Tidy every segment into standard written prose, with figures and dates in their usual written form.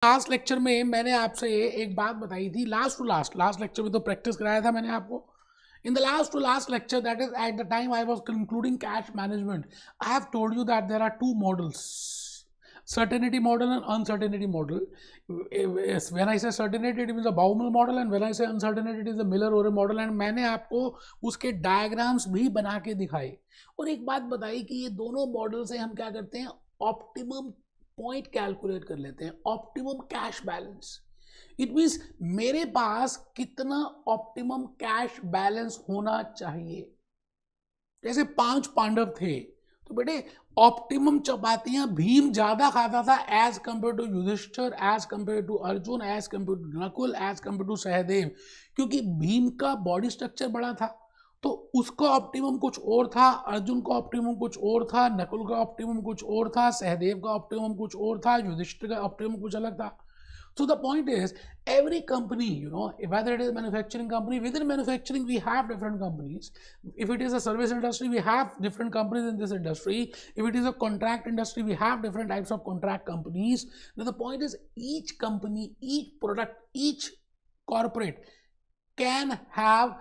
Last lecture में मैंने आपसे एक बात बताई थी, लास्ट लेक्चर में तो प्रैक्टिस कराया था मैंने आपको। In the last lecture, that is at the time I was concluding cash management, I have told you that there are two models, certainty model and uncertainty model. When I say certainty it means a Baumol model, and when I say uncertainty it is a Miller-Urey model, and मैंने आपको उसके diagrams भी बना के दिखाए और एक बात बताई कि ये दोनों मॉडल से हम क्या करते हैं, ऑप्टिमम पॉइंट कैलकुलेट कर लेते हैं, optimum cash balance. It means मेरे पास कितना ऑप्टिमम कैश बैलेंस होना चाहिए। जैसे 5 पांडव थे तो बेटे ऑप्टिमम चपातियां भीम ज्यादा खाता था as compare to Yudhishthir, as compare to Arjun, as compare to Nakul, as compare to Sahdev, क्योंकि भीम का बॉडी स्ट्रक्चर बड़ा था तो उसका ऑप्टिमम कुछ और था, अर्जुन का ऑप्टिमम कुछ और था, नकुल का ऑप्टिमम कुछ और था, सहदेव का ऑप्टिमम कुछ और था, युधिष्ठिर का ऑप्टिमम कुछ अलग था। So the point is, every company, whether it is a manufacturing company, within manufacturing we have different companies. If it is a service industry, we have different companies in this industry. If it is a contract industry, we have different types of contract companies. Now the point is, each company, each product, each corporate can have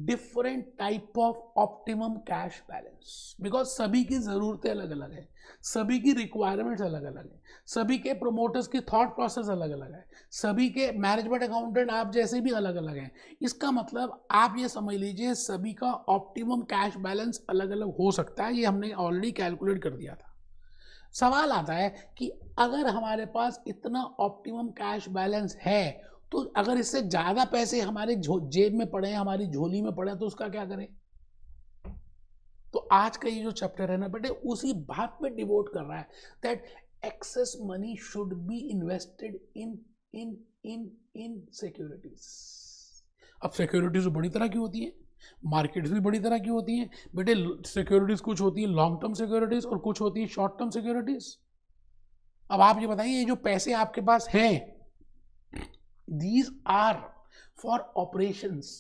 different type of optimum cash balance, because सभी की ज़रूरतें अलग अलग है, सभी की requirements अलग अलग है, सभी के प्रोमोटर्स की थॉट प्रोसेस अलग अलग है, सभी के मैनेजमेंट अकाउंटेंट आप जैसे भी अलग अलग हैं। इसका मतलब आप ये समझ लीजिए सभी का ऑप्टिमम कैश बैलेंस अलग अलग हो सकता है, ये हमने ऑलरेडी कैलकुलेट कर दिया था। सवाल आता है कि अगर हमारे पास इतना ऑप्टिमम कैश बैलेंस है तो अगर इससे ज्यादा पैसे हमारे जेब में पड़े हैं, हमारी झोली में पड़े हैं, तो उसका क्या करें। तो आज का ये जो चैप्टर है ना बेटे उसी बात पे डिवोट कर रहा है that excess money should be invested in in in in securities. अब सिक्योरिटीज बड़ी तरह की होती है, मार्केट्स भी बड़ी तरह की होती हैं बेटे। सिक्योरिटीज कुछ होती है लॉन्ग टर्म सिक्योरिटीज और कुछ होती है शॉर्ट टर्म सिक्योरिटीज। अब आप ये बताइए, ये जो पैसे आपके पास हैं, these are for operations,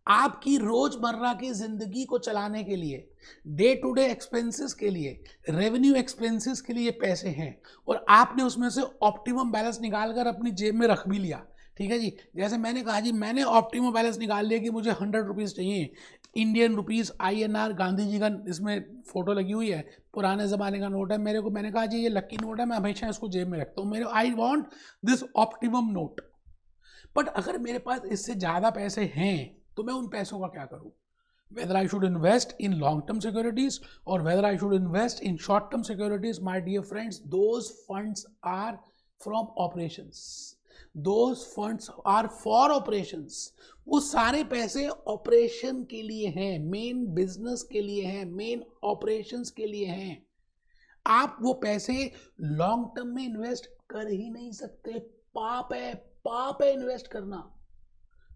आपकी रोजमर्रा की जिंदगी को चलाने के लिए, डे टू डे एक्सपेंसेस के लिए, रेवेन्यू एक्सपेंसेस के लिए पैसे हैं और आपने उसमें से ऑप्टिमम बैलेंस निकालकर अपनी जेब में रख भी लिया। ठीक है जी, जैसे मैंने कहा जी मैंने ऑप्टिमम बैलेंस निकाल लिया कि मुझे 100 रुपीज़ चाहिए, Indian rupees INR, Gandhi ji का इसमें फोटो लगी हुई है, पुराने ज़माने का नोट है मेरे को, मैंने कहा जी ये लकी नोट है, मैं हमेशा इसको जेब में रखता हूँ, मेरे I want this optimum note. But अगर मेरे पास इससे ज़्यादा पैसे हैं तो मैं उन पैसों का क्या करूँ, whether I should invest in long-term securities or whether I should invest in short-term securities, my dear friends, those funds are from operations. Those funds are for operations. वो सारे पैसे ऑपरेशन के लिए हैं, मेन बिजनेस के लिए हैं, main operations के लिए हैं। आप वो पैसे लॉन्ग टर्म में इन्वेस्ट कर ही नहीं सकते, पाप है इन्वेस्ट करना।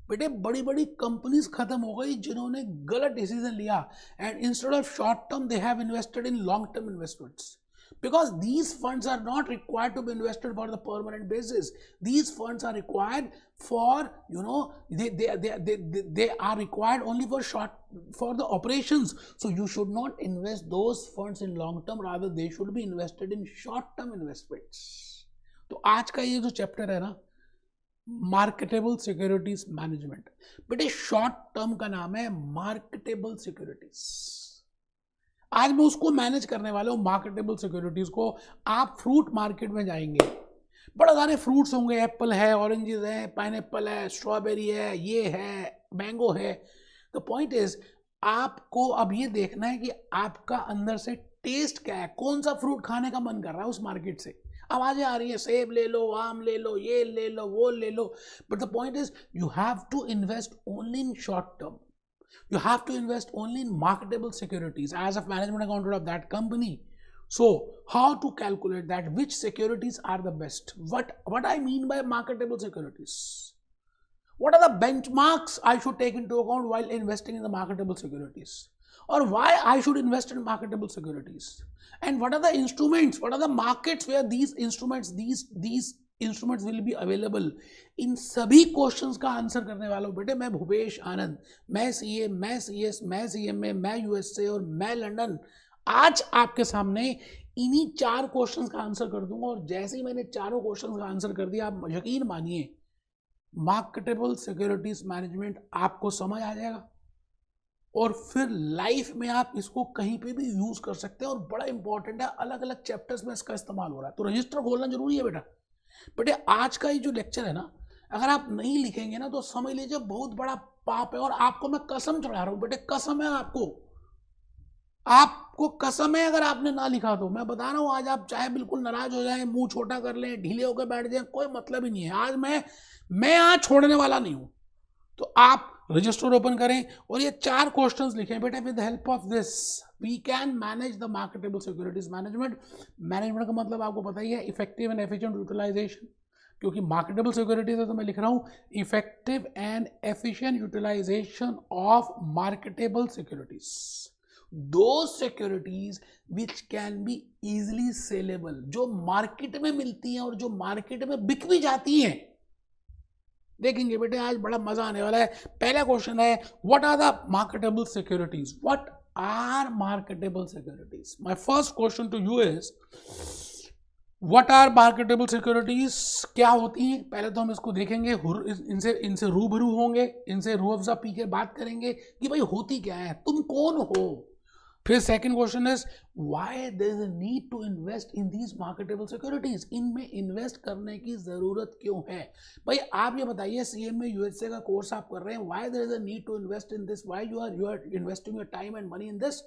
बेटे बड़ी बड़ी कंपनीज खत्म हो गई जिन्होंने गलत डिसीजन लिया and instead of short term they have invested in long term investments, because these funds are not required to be invested for the permanent basis. These funds are required for, they are required only for the operations. So you should not invest those funds in long term, rather they should be invested in short term investments. तो आज का ये जो chapter है ना, marketable securities management, बेटे short term का नाम है मार्केटेबल सिक्योरिटीज। आज मैं उसको मैनेज करने वाला हूँ, मार्केटेबल सिक्योरिटीज को। आप फ्रूट मार्केट में जाएंगे, बड़ा सारे फ्रूट्स होंगे, एप्पल है, ऑरेंजेस है, पाइनएप्पल है, स्ट्रॉबेरी है, ये है, मैंगो है। द पॉइंट इज आपको अब ये देखना है कि आपका अंदर से टेस्ट क्या है, कौन सा फ्रूट खाने का मन कर रहा है उस मार्केट से। आवाजें आ रही है, सेब ले लो, आम ले लो, ये ले लो, वो ले लो, but the point is you have to invest only in short term. You have to invest only in marketable securities as a management accountant of that company. So how to calculate that, which securities are the best? What I mean by marketable securities? What are the benchmarks I should take into account while investing in the marketable securities? Or why I should invest in marketable securities? And what are the instruments? What are the markets where these instruments will be available? इन सभी questions का answer करने वाला हूँ बेटे मैं भूपेश आनंद। मैं CA, मैं CS, मैं CMA, मैं USA और मैं लंदन। आज आपके सामने इन्हीं 4 क्वेश्चंस का आंसर कर दूंगा, और जैसे ही मैंने चारों क्वेश्चंस का आंसर कर दिया, आप यकीन मानिए मार्केटेबल सिक्योरिटीज मैनेजमेंट आपको समझ आ जाएगा, और फिर लाइफ में आप इसको कहीं पे भी यूज कर सकते हैं। और बड़ा इंपॉर्टेंट है, अलग अलग चैप्टर्स में इसका इस्तेमाल हो रहा है, तो रजिस्टर खोलना जरूरी है बेटा। बेटे आज का ये जो लेक्चर है ना, अगर आप नहीं लिखेंगे ना तो समझ लीजिए बहुत बड़ा पाप है। और आपको मैं कसम चढ़ा रहा हूं बेटे, कसम है आपको कसम है, अगर आपने ना लिखा तो मैं बता रहा हूं, आज आप चाहे बिल्कुल नाराज हो जाएं, मुंह छोटा कर लें, ढीले होकर बैठ जाएं, कोई मतलब ही नहीं है। आज मैं आज छोड़ने वाला नहीं हूं। तो आप रजिस्टर ओपन करें और ये 4 क्वेश्चंस लिखें बेटा। With help of this we can manage the marketable securities management. Management का मतलब आपको पता ही है, इफेक्टिव एंड एफिशिएंट यूटिलाइजेशन, क्योंकि मार्केटेबल सिक्योरिटीज है तो मैं लिख रहा हूं effective and efficient utilisation of marketable securities, those securities which can be easily saleable, जो मार्केट में मिलती हैं और जो मार्केट में बिक भी जाती हैं। देखेंगे बेटे आज बड़ा मजा आने वाला है। पहला क्वेश्चन है, what are the marketable securities? What are marketable securities? My first question to you is what are marketable securities? क्या होती हैं? पहले तो हम इसको देखेंगे, इनसे रूबरू होंगे, इनसे रूह अफ़ज़ा पी के बात करेंगे कि भाई होती क्या है, तुम कौन हो। फिर second question is why there is a need to invest in these marketable securities? इनमें इन्वेस्ट करने की जरूरत क्यों है? भाई आप ये बताइए, सीएम में यूएसए का कोर्स आप कर रहे हैं, why there is a need to invest in this? Why you are investing your time and money in this?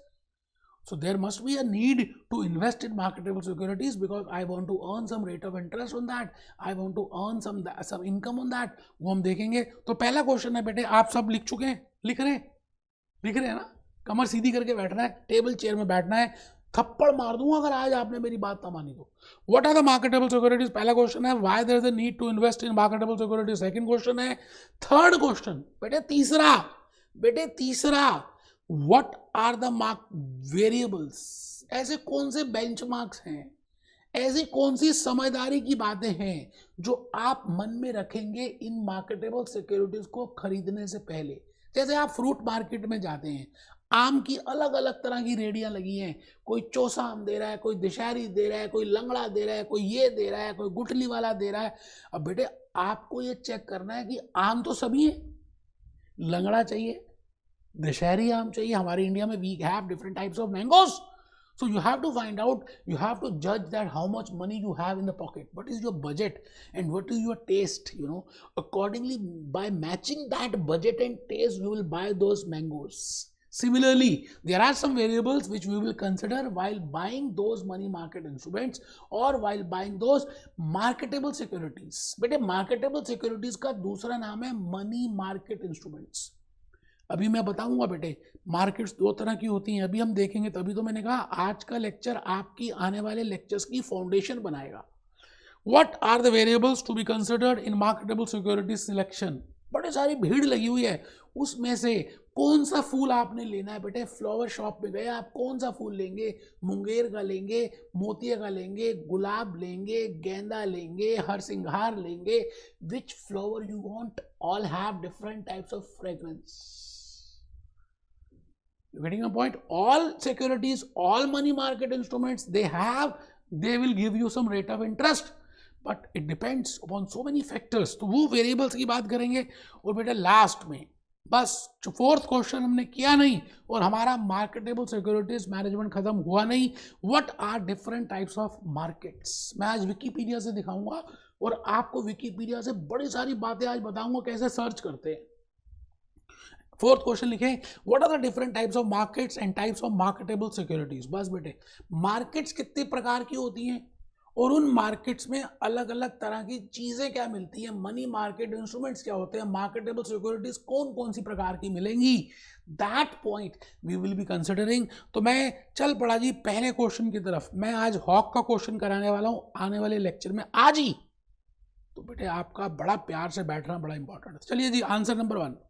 So there must be a need to invest in marketable securities because I want to earn some rate of interest on that. I want to earn some income on that. वो हम देखेंगे। तो पहला question है बेटे, आप सब लिख चुके हैं? लिख रहे हैं ना? कमर सीधी करके बैठना है, टेबल चेयर में बैठना है, थप्पड़ मार दूंगा अगर आज आपने मेरी बात ना मानी तो। What are the marketable securities? पहला क्वेश्चन है। Why there is a need to invest in marketable securities? Second question है। थर्ड क्वेश्चन बेटे तीसरा what are the mark variables? ऐसे कौन से बेंचमार्क्स हैं, ऐसी कौन सी समझदारी की बातें हैं जो आप मन में रखेंगे इन मार्केटेबल सिक्योरिटीज को खरीदने से पहले? जैसे आप फ्रूट मार्केट में जाते हैं, आम की अलग अलग तरह की रेडियां लगी हैं, कोई चौसा आम दे रहा है, कोई दशहरी दे रहा है, कोई लंगड़ा दे रहा है, कोई ये दे रहा है, कोई गुठली वाला दे रहा है। अब बेटे आपको ये चेक करना है कि आम तो सभी है, लंगड़ा चाहिए, दशहरी आम चाहिए। हमारे इंडिया में we have different types of mangoes, so you have to find out, you have to judge that how much money you have in the pocket, what is your budget and what is your taste, accordingly by matching that budget and taste we will buy those mangoes. Similarly, there are some variables which we will consider while buying those money market instruments or while buying those marketable securities. बेटे marketable securities का दूसरा नाम है money market instruments। अभी मैं बताऊंगा बेटे, markets 2 तरह की होती हैं, अभी हम देखेंगे। तभी तो मैंने कहा आज का लेक्चर आपकी आने वाले लेक्चर्स की फाउंडेशन बनाएगा। What are the variables to be considered in marketable security selection? बड़े सारी भीड़ लगी हुई है, उसमें से कौन सा फूल आपने लेना है बेटे? फ्लावर शॉप में गए आप, कौन सा फूल लेंगे? मुंगेर का लेंगे, मोतिया का लेंगे, गुलाब लेंगे, गेंदा लेंगे, हरसिंगार लेंगे? विच flower you want? All have different types of fragrance. Getting a point? All securities, all money market instruments, they will give you some rate of interest, but it depends upon so many factors. तो वो variables की बात करेंगे। और बेटा last में बस 4th question हमने किया नहीं और हमारा मार्केटेबल सिक्योरिटीज मैनेजमेंट खत्म हुआ नहीं। What are different types of markets? मैं आज विकीपीडिया से दिखाऊंगा और आपको विकीपीडिया से बड़ी सारी बातें आज बताऊंगा कैसे सर्च करते हैं। 4th क्वेश्चन लिखें, what are the different types of markets and types of marketable securities? बस बेटे मार्केट्स कितने प्रकार की होती हैं और उन मार्केट्स में अलग अलग तरह की चीजें क्या मिलती हैं, मनी मार्केट इंस्ट्रूमेंट्स क्या होते हैं, मार्केटेबल सिक्योरिटीज कौन कौन सी प्रकार की मिलेंगी, that point we will be considering. तो मैं चल पड़ा जी पहले क्वेश्चन की तरफ। मैं आज हॉक का क्वेश्चन कराने वाला हूं आने वाले लेक्चर में आज ही, तो बेटे आपका बड़ा प्यार से बैठना बड़ा इंपॉर्टेंट है। चलिए जी, आंसर नंबर 1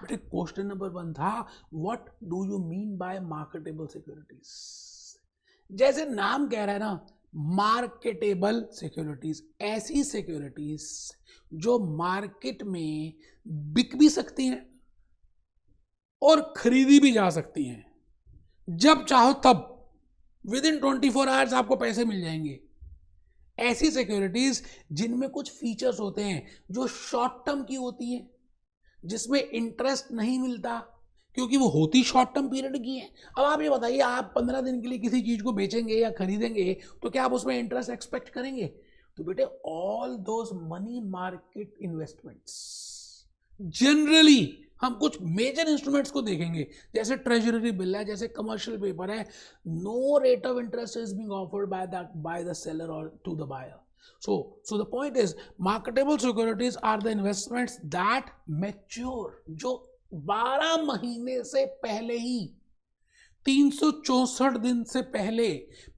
बेटे, क्वेश्चन नंबर 1 था what do you mean by marketable securities? जैसे नाम कह रहा है ना, मार्केटेबल सिक्योरिटीज, ऐसी सिक्योरिटीज जो मार्केट में बिक भी सकती हैं और खरीदी भी जा सकती हैं। जब चाहो तब विद इन 24 आवर्स आपको पैसे मिल जाएंगे। ऐसी सिक्योरिटीज जिनमें कुछ फीचर्स होते हैं जो शॉर्ट टर्म की होती हैं, जिसमें इंटरेस्ट नहीं मिलता क्योंकि वो होती शॉर्ट टर्म पीरियड की है। अब आप ये बताइए, आप 15 दिन के लिए किसी चीज को बेचेंगे या खरीदेंगे तो क्या आप उसमें इंटरेस्ट एक्सपेक्ट करेंगे? तो बेटे all those money market investments, generally हम कुछ मेजर इंस्ट्रूमेंट्स को देखेंगे, जैसे ट्रेजरी बिल है, जैसे कमर्शियल पेपर है, no rate of interest is being offered by the seller और to the buyer. So the point is, marketable securities are the investments that mature, जो 12 महीने से पहले ही, 364 दिन से पहले,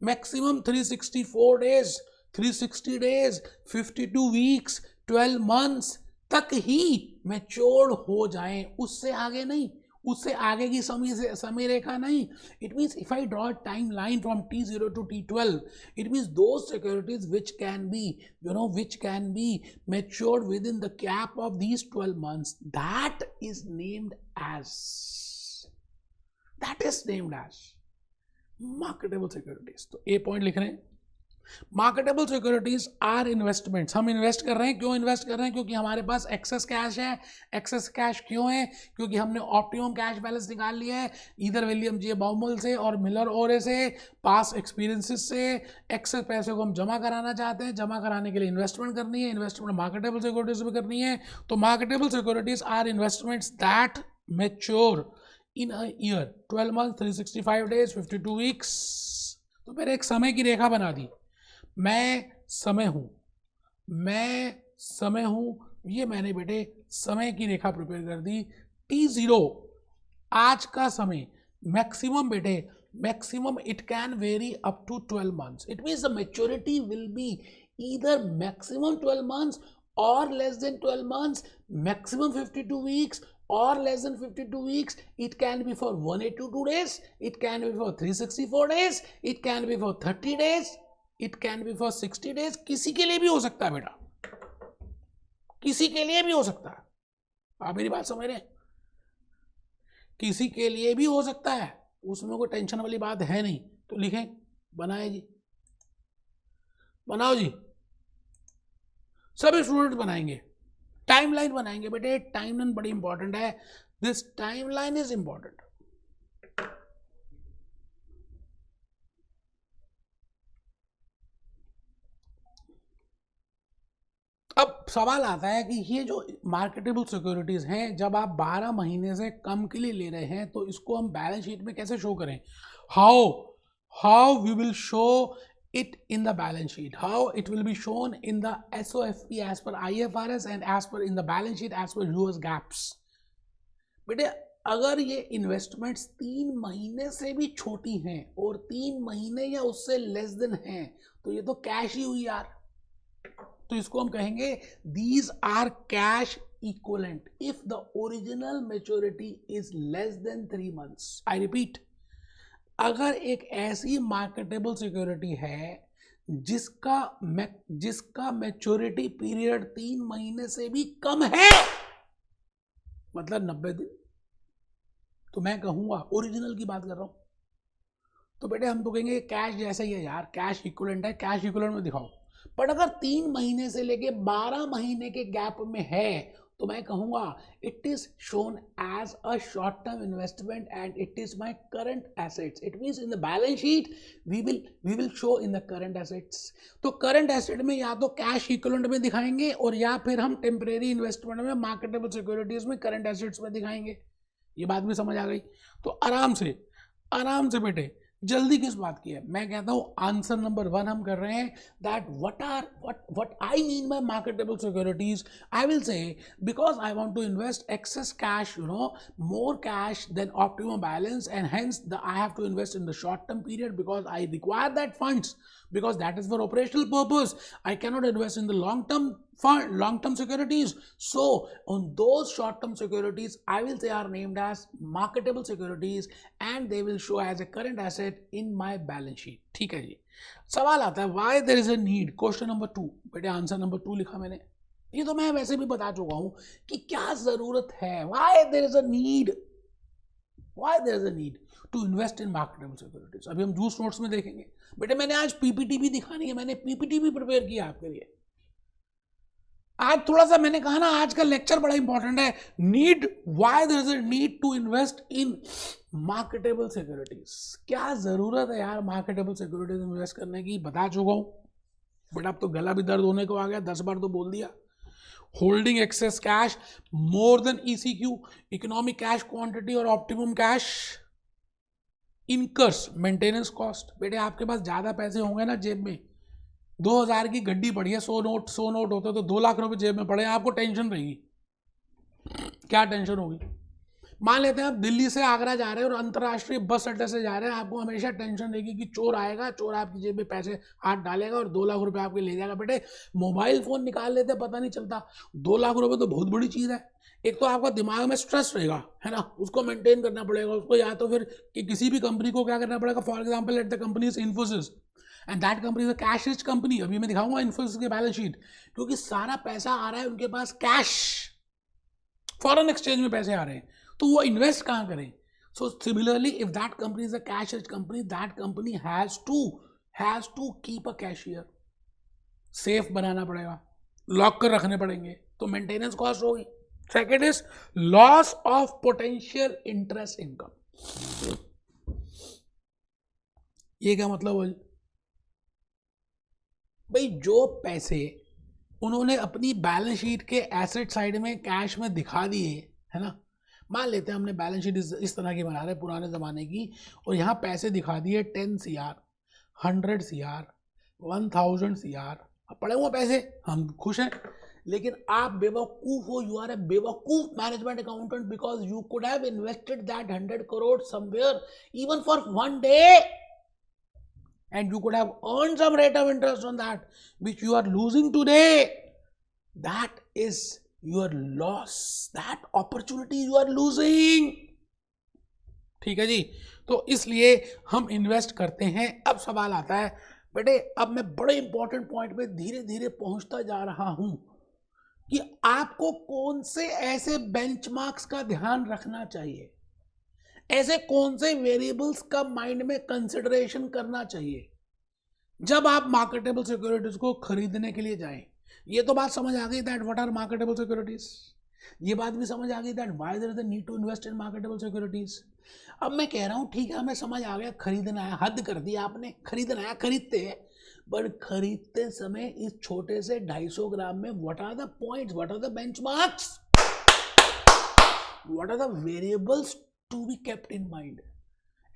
maximum 364 days, 360 days, 52 weeks, 12 months तक ही मैच्योर हो जाएं, उससे आगे नहीं, उससे आगे की समय रेखा नहीं. It means if I draw time line from T0 to T12, it means those securities which can be matured within the gap of these 12 months, that is named as marketable securities. तो ए point लिख रहे हैं, marketable securities are investments. हम invest कर रहे हैं, क्यों invest कर रहे हैं? क्योंकि हमारे पास एक्सेस कैश है. एक्सेस कैश क्यों है? क्योंकि हमने ऑप्टिमम कैश बैलेंस निकाल लिया है, इधर विलियम जे बाउमल से और मिलर ओरे से, पास एक्सपीरियंसेस से. एक्सेस पैसे को हम जमा कराना चाहते हैं, जमा कराने के लिए इन्वेस्टमेंट करनी है, इन्वेस्टमेंट मार्केटेबल सिक्योरिटीज में करनी है. तो marketable securities are investments that mature in a year, 12 month, 365 days, 52 weeks. तो मैंने एक समय की रेखा बना दी. मैं समय हूं, ये मैंने बेटे समय की रेखा प्रिपेयर कर दी. T0 आज का समय, मैक्सिमम बेटे, maximum it can very up to 12 months. It means the maturity will be either maximum 12 months और less than 12 months, maximum 52 weeks or less than 52 weeks. It can be for 182 days, it can be for 364 days, it can be for 30 days, it can be for 60 days. किसी के लिए भी हो सकता है बेटा, किसी के लिए भी हो सकता है. आप मेरी बात समझ रहे हैं? किसी के लिए भी हो सकता है, उसमें कोई टेंशन वाली बात है नहीं. तो लिखें, बनाए जी, बनाओ जी, सभी स्टूडेंट बनाएंगे, टाइमलाइन बनाएंगे बेटे. टाइमलाइन बड़ी इंपॉर्टेंट है. This timeline is important. अब सवाल आता है कि ये जो मार्केटेबल सिक्योरिटीज हैं, जब आप 12 महीने से कम के लिए ले रहे हैं, तो इसको हम बैलेंस शीट में कैसे शो करें? How we will show it in the balance sheet, how it will be shown in the SOFP as per IFRS and as per in the balance sheet as per US GAAPs. बेटे अगर ये investments 3 महीने से भी छोटी हैं और 3 महीने या उससे लेस देन हैं, तो ये तो कैश ही हुई यार. तो इसको हम कहेंगे these are cash equivalent if the original maturity is less than 3 months. I repeat, अगर एक ऐसी मार्केटेबल सिक्योरिटी है जिसका मैच्योरिटी पीरियड 3 महीने से भी कम है, मतलब 90 दिन, तो मैं कहूंगा, ओरिजिनल की बात कर रहा हूं, तो बेटे हम तो कहेंगे कैश जैसा ही है यार, कैश इक्विवेलेंट है, कैश इक्विवेलेंट में दिखाओ. बट अगर 3 महीने से लेके 12 महीने के गैप में है, तो मैं कहूंगा it is shown as a short term investment and it is my current assets. It means in the balance sheet we will show in the current assets. तो करंट एसेट में या तो कैश इक्विवेलेंट में दिखाएंगे और या फिर हम टेम्परेरी इन्वेस्टमेंट में मार्केटेबल सिक्योरिटीज में करंट एसेट्स में दिखाएंगे. ये बात भी समझ आ गई? तो आराम से बेटे, जल्दी किस बात की है? मैं कहता हूं आंसर नंबर 1 हम कर रहे हैं. That what I mean by marketable securities, I will say, because I want to invest excess cash, more cash than optimum balance, and hence I have to invest in the short term period because I require that funds, because that is for operational purpose. I cannot invest in the long term securities. So on those short term securities, I will say are named as marketable securities and they will show as a current asset in my balance sheet. ठीक है जी. सवाल आता है why there is a need, question number 2. बेटे answer number 2 लिखा मैंने. ये तो मैं वैसे भी बता चुका हूं कि क्या जरूरत है, why there is a need. Why there is a need to invest in marketable securities? अभी हम जूस नोट्स में देखेंगे. बेटे मैंने आज पीपीटी भी दिखानी है, मैंने पीपीटी भी प्रिपेयर किया आपके लिए. आज थोड़ा सा मैंने कहा ना, आज का लेक्चर बड़ा इंपॉर्टेंट है. Need, why there is a need to invest in marketable securities. क्या जरूरत है यार मार्केटेबल सिक्योरिटीज में इन्वेस्ट करने की, बता चुका हूं. बट अब तो गला भी दर्द होने को आ गया, 10 बार तो बोल दिया. Holding excess cash more than ECQ, economic cash quantity और optimum cash incurs maintenance cost. बेटे आपके पास ज्यादा पैसे होंगे ना जेब में, 2000 की गड्डी पड़ी है, 100 नोट होते तो 2 लाख रुपए जेब में पड़े, आपको टेंशन रहेगी. क्या टेंशन होगी? मान लेते हैं आप दिल्ली से आगरा जा रहे हैं और अंतर्राष्ट्रीय बस अड्डे से जा रहे हैं, आपको हमेशा टेंशन रहेगी कि चोर आएगा, चोर आपकी जेब में पैसे हाथ डालेगा और 2 लाख रुपए आपके ले जाएगा. बेटे मोबाइल फोन निकाल लेते पता नहीं चलता. 2 लाख रुपए तो बहुत बड़ी चीज है. एक तो आपका दिमाग में स्ट्रेस रहेगा, है ना, उसको मेंटेन करना पड़ेगा उसको, या तो फिर कि किसी भी कंपनी को क्या करना पड़ेगा. For example let the company is Infosys and that company is a cash rich company. अभी मैं दिखाऊंगा इन्फोसिस की बैलेंस शीट, क्योंकि सारा पैसा आ रहा है उनके पास कैश, फॉरेन एक्सचेंज में पैसे आ रहे हैं, तो वो इन्वेस्ट कहाँ करें. So similarly if that company is a cash rich company, that company has to keep a cashier. Safe बनाना पड़ेगा, लॉक कर रखने पड़ेंगे, तो मेंटेनेंस कॉस्ट होगी. Second is loss of potential interest income. ये क्या मतलब है भाई? जो पैसे उन्होंने अपनी बैलेंस शीट के एसेट साइड में कैश में दिखा दिए, है ना, मान लेते हैं हमने बैलेंस शीट इस तरह की बना रहे पुराने ज़माने की, और यहाँ पैसे दिखा दिए 10 CR, 100 CR, 1000 CR, पड़े हुए पैसे, हम खुश हैं. लेकिन आप बेवकूफ़ हो, यू आर ए बेवकूफ management accountant, because you could have invested that 100 crore somewhere even for 1 day, and you could have earned some rate of interest on that, which you are losing today. That is your loss. That opportunity you are losing. ठीक है जी. तो इसलिए हम invest करते हैं. अब सवाल आता है बेटे, अब मैं बड़े इंपॉर्टेंट पॉइंट पे धीरे धीरे पहुंचता जा रहा हूं कि आपको कौन से ऐसे बेंचमार्क्स का ध्यान रखना चाहिए, ऐसे कौन से वेरिएबल्स का माइंड में कंसिडरेशन करना चाहिए जब आप मार्केटेबल सिक्योरिटीज को खरीदने के लिए जाएं. ये तो बात समझ आ गई that what are marketable securities. ये बात भी समझ आ गई that why there is the need to invest in marketable securities. अब मैं कह रहा हूँ ठीक है, हमें समझ आ गया, खरीदना है, हद कर दी आपने, खरीदना है, खरीदते हैं, पर खरीदते समय इस छोटे से 250 ग्राम में what are the points, what are the benchmarks, what are the variables to be kept in mind.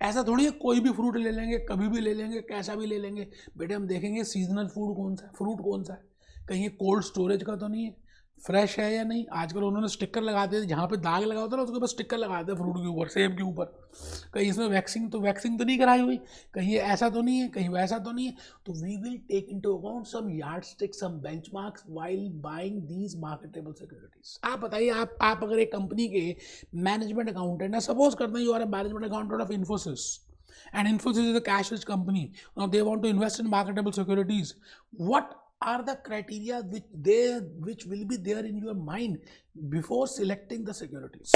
ऐसा थोड़ी है कोई भी फ्रूट ले लेंगे, कभी भी ले लेंगे, कैसा भी ले लेंगे. बेटे हम देखेंगे सीजनल फूड कौन सा है, फ्रूट कौन सा है, कहीं ये कोल्ड स्टोरेज का तो नहीं है, फ्रेश है या नहीं. आजकल उन्होंने स्टिकर लगा दिए, जहाँ पे दाग लगा होता है ना उसके ऊपर स्टिकर लगा दिया फ्रूट के ऊपर, सेब के ऊपर. कहीं इसमें वैक्सिंग तो नहीं कराई हुई, कहीं ये ऐसा तो नहीं है, कहीं वैसा तो नहीं है. तो we will take into account some yardstick, some benchmarks while buying these marketable securities. आप बताइए, आप अगर एक कंपनी के मैनेजमेंट अकाउंटेंट है, सपोज करते हैं you are a management accountant of Infosys, and Infosys is a cash rich company. Now they want to invest in marketable securities. What are the criteria which will be there in your mind before selecting the securities?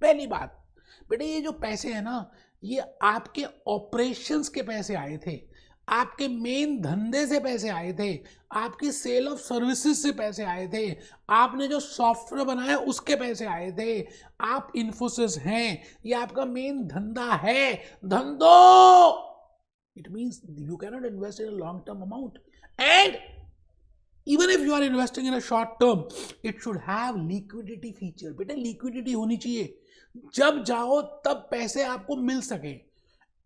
पहली बात बेटे, ये जो पैसे है ना, ये आपके ऑपरेशंस के पैसे आए थे, आपके मेन धंधे से पैसे आए थे, आपकी सेल ऑफ सर्विसेज से पैसे आए थे, आपने जो सॉफ्टवेयर बनाया उसके पैसे आए थे. आप इन्फोसिस हैं, ये आपका मेन धंधा है, धंधो. It means you can not invest in a long term amount, and even if you are investing in a short term, it should have liquidity feature. बेटे लिक्विडिटी होनी चाहिए, जब जाओ तब पैसे आपको मिल सके,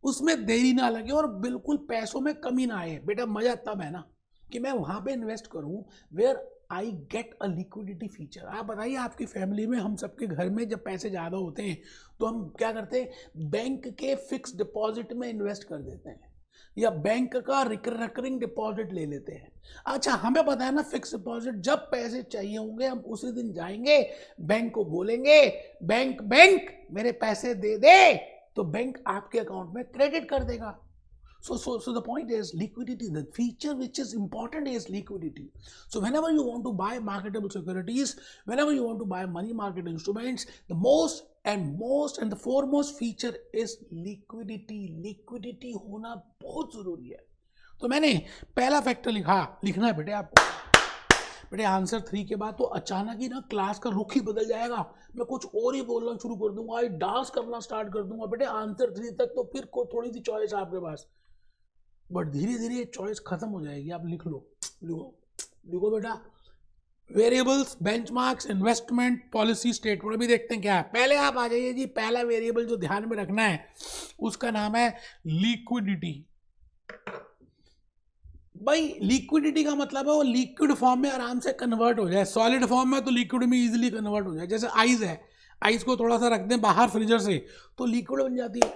उसमें देरी ना लगे और बिल्कुल पैसों में कमी ना आए. बेटा मजा तब है ना कि मैं वहां पे इन्वेस्ट करूं where I get a liquidity feature. आप बताइए, आपकी फैमिली में, हम सबके घर में जब पैसे ज़्यादा होते हैं तो हम क्या करते हैं, बैंक के फिक्स डिपॉजिट में इन्वेस्ट कर देते हैं, या बैंक का रिकरिंग डिपॉजिट ले लेते हैं. अच्छा हमें पता है ना, फिक्स डिपॉजिट, जब पैसे चाहिए होंगे हम उसी दिन जाएंगे, बैंक को बोलेंगे बैंक मेरे पैसे दे दे, तो बैंक आपके अकाउंट में क्रेडिट कर देगा. So the point is liquidity. The feature which is important is liquidity. So whenever you want to buy marketable securities, whenever you want to buy money market instruments, the most and most and the foremost feature is liquidity. Liquidity होना बहुत जरूरी है। तो मैंने पहला factor लिखना है बेटे आपको। बेटे आंसर 3 के बाद तो अचानक ही ना क्लास का रुख ही बदल जाएगा, मैं कुछ और ही बोलना शुरू कर दूंगा, आई डांस करना स्टार्ट कर दूंगा। बेटे आंसर 3 तक तो फिर थोड़ी सी चॉइस आपके पास, बट धीरे धीरे चॉइस खत्म हो जाएगी। आप लिख लो, लिखो बेटा, variables, benchmarks, investment policy statement. अभी देखते हैं क्या है। पहले आप आ जाइए जी, पहला वेरिएबल जो ध्यान में रखना है उसका नाम है लिक्विडिटी। भाई लिक्विडिटी का मतलब है वो लिक्विड फॉर्म में आराम से कन्वर्ट हो जाए, सॉलिड फॉर्म में तो लिक्विड में इजीली कन्वर्ट हो जाए। जैसे आइस है, आइस को थोड़ा सा रख दें बाहर फ्रीजर से तो लिक्विड बन जाती है।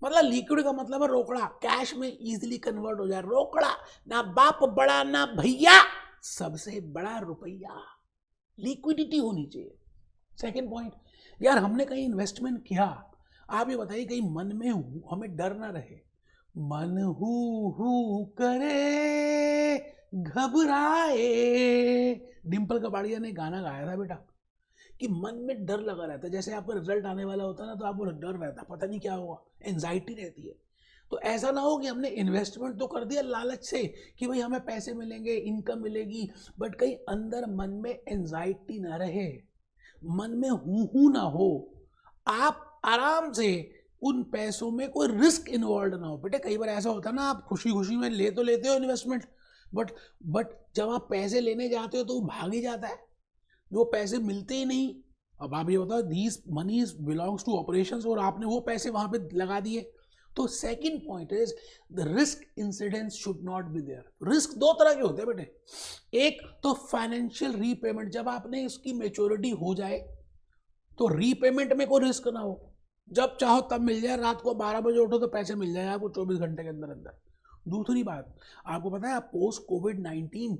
मतलब लिक्विड का मतलब है रोकड़ा, कैश में इजीली कन्वर्ट हो जाए। रोकड़ा, ना बाप बड़ा ना भैया, सबसे बड़ा रुपया। लिक्विडिटी होनी चाहिए। सेकंड पॉइंट, यार हमने कहीं इन्वेस्टमेंट किया, आप ये बताइए कहीं मन में हमें डर ना रहे, मन हु करे घबराए। डिम्पल कपाड़िया ने गाना गाया था बेटा कि मन में डर लगा रहता है। जैसे आपका रिजल्ट आने वाला होता है ना, तो आपको डर रहता है, पता नहीं क्या होगा, एंजाइटी रहती है। तो ऐसा ना हो कि हमने इन्वेस्टमेंट तो कर दिया लालच से कि भाई हमें पैसे मिलेंगे, इनकम मिलेगी, बट कहीं अंदर मन में एंजाइटी ना रहे, मन में हूं ना हो, आप आराम से उन पैसों में कोई रिस्क इन्वॉल्व ना हो। बेटे कई बार ऐसा होता है ना, आप खुशी खुशी में ले तो लेते हो इन्वेस्टमेंट, बट जब आप पैसे लेने जाते हो तो वो भाग ही जाता है, वो पैसे मिलते ही नहीं। अब आप ये बताओ, these moneys belongs to operations, और आपने वो पैसे वहां पे लगा दिए। तो second point is the risk incidence should not be there. Risk दो तरह के होते हैं बेटे, एक तो फाइनेंशियल रीपेमेंट, जब आपने इसकी मेच्योरिटी हो जाए तो रीपेमेंट में कोई रिस्क ना हो, जब चाहो तब मिल जाए, रात को 12 बजे उठो तो पैसे मिल जाए आपको 24 घंटे के अंदर अंदर। दूसरी बात, आपको पता है पोस्ट कोविड-19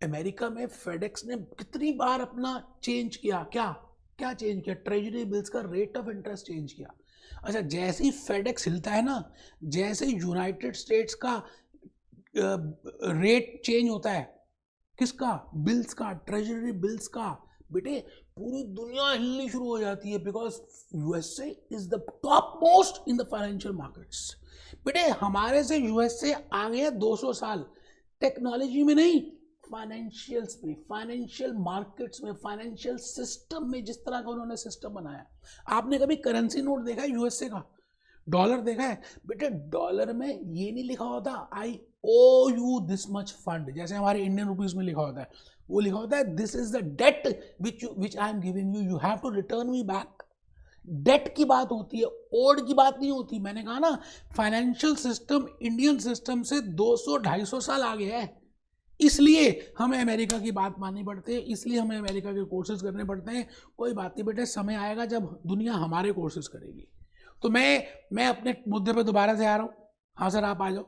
अमेरिका में फेडेक्स ने कितनी बार अपना चेंज किया, क्या चेंज किया, ट्रेजरी बिल्स का रेट ऑफ इंटरेस्ट चेंज किया। अच्छा, जैसे ही फेडेक्स हिलता है ना, जैसे यूनाइटेड स्टेट्स का रेट चेंज होता है, किसका, बिल्स का, ट्रेजरी बिल्स का, बेटे पूरी दुनिया हिलनी शुरू हो जाती है, because USA is the top most in the financial markets. बेटे हमारे से यूएसए आगे है 200 साल, टेक्नोलॉजी में नहीं, फाइनेंशियल्स में, फाइनेंशियल मार्केट्स में, फाइनेंशियल सिस्टम में। जिस तरह का उन्होंने सिस्टम बनाया, आपने कभी करेंसी नोट देखा है यूएसए का, डॉलर देखा है? बेटे डॉलर में ये नहीं लिखा होता आई ओ यू दिस मच फंड, जैसे हमारे इंडियन रुपीज में लिखा होता है, वो लिखा होता है this is the debt which I am giving you, you have to return me back. Debt की बात होती है, ओड की बात नहीं होती। मैंने कहा ना, फाइनेंशियल सिस्टम इंडियन सिस्टम से 200-250 साल आगे है, इसलिए हमें अमेरिका की बात माननी पड़ती है, इसलिए हमें अमेरिका के कोर्सेज करने पड़ते हैं। कोई बात नहीं बेटे, समय आएगा जब दुनिया हमारे कोर्सेज करेगी। तो मैं अपने मुद्दे पे दोबारा से आ रहा हूँ। हाँ सर आप आ जाओ।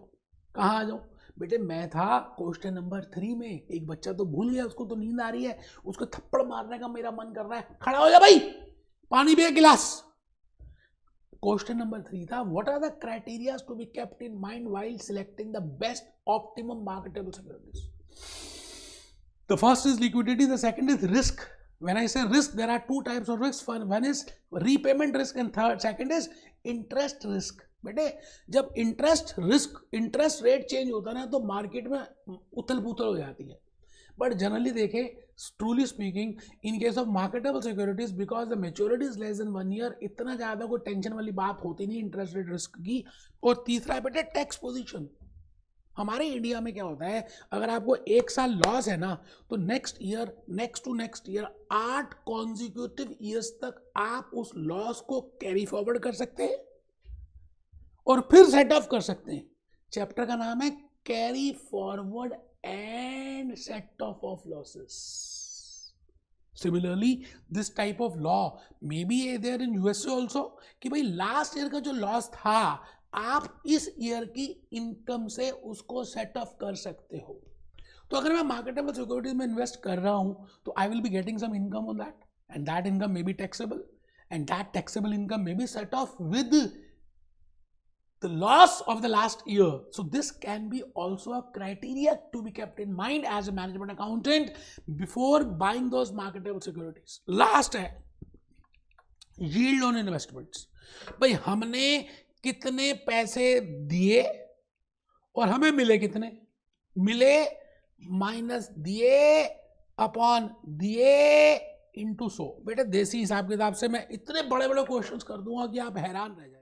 कहाँ आ जाऊँ बेटे? मैं था क्वेश्चन नंबर 3 में, एक बच्चा तो भूल गया, उसको तो नींद आ रही है, उसको थप्पड़ मारने का मेरा मन कर रहा है। खड़ा हो जा भाई, पानी पिए गिलास। क्वेश्चन नंबर 3 था, what are the criteria to be kept in mind while selecting the best optimum marketable securities? The first is liquidity, the second is risk. When I say risk, there are two types of risks. One is repayment risk and second is interest risk. बेटे जब interest rate change होता है ना, तो market में उथल पुथल हो जाती है। बट जनरली देखें, truly speaking, in case of marketable securities, because the maturity is less than 1 year, इतना ज़्यादा कोई टेंशन वाली बात होती नहीं इंटरेस्ट रेट रिस्क की। और तीसरा है बेटे टैक्स पोजीशन। हमारे इंडिया में क्या होता है, अगर आपको 1 साल लॉस है ना, तो next to next year 8 consecutive years तक आप उस लॉस को कैरी फॉरवर्ड कर सकते हैं और फिर सेट ऑफ कर सकते हैं। चैप्टर का नाम है carry forward and set off losses. Similarly this type of law may be there in USA also, कि भाई लास्ट ईयर का जो लॉस था, आप इस ईयर की इनकम से उसको सेट ऑफ कर सकते हो। तो अगर मैं मार्केटेबल सिक्योरिटीज में इन्वेस्ट कर रहा हूं, तो I will be getting some income on that, and that income may be taxable, and that taxable income may be set off with the loss of the last year. So this can be also a criteria to be kept in mind as a management accountant before buying those marketable securities. Last है yield on investments, भाई हमने कितने पैसे दिए और हमें मिले कितने, मिले माइनस दिए अपॉन दिए इंटू 100। बेटे देसी हिसाब किताब से मैं इतने बड़े बड़े क्वेश्चंस कर दूंगा कि आप हैरान रह जाएंगे।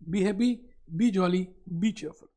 Be happy, be jolly, be cheerful.